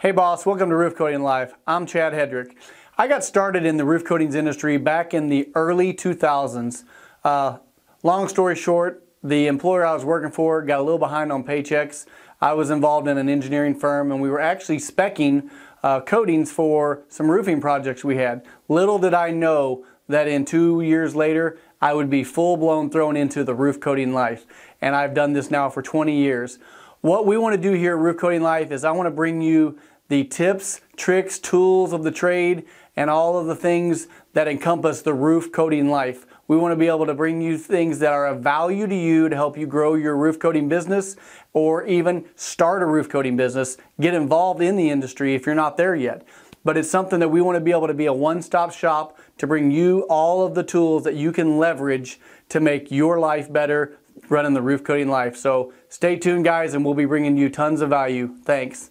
Hey boss, welcome to Roof Coating Live. I'm Chad Hedrick. I got started in the roof coatings industry back in the early 2000s. Long story short, the employer I was working for got a little behind on paychecks. I was involved in an engineering firm and we were actually speccing coatings for some roofing projects we had. Little did I know that in 2 years later, I would be full-blown thrown into the roof coating life. And I've done this now for 20 years. What we want to do here at Roof Coating Life is I want to bring you the tips, tricks, tools of the trade, and all of the things that encompass the roof coating life. We want to be able to bring you things that are of value to you to help you grow your roof coating business or even start a roof coating business, get involved in the industry if you're not there yet. But it's something that we want to be able to be a one-stop shop to bring you all of the tools that you can leverage to make your life better running the roof coating life. So stay tuned guys, and we'll be bringing you tons of value. Thanks.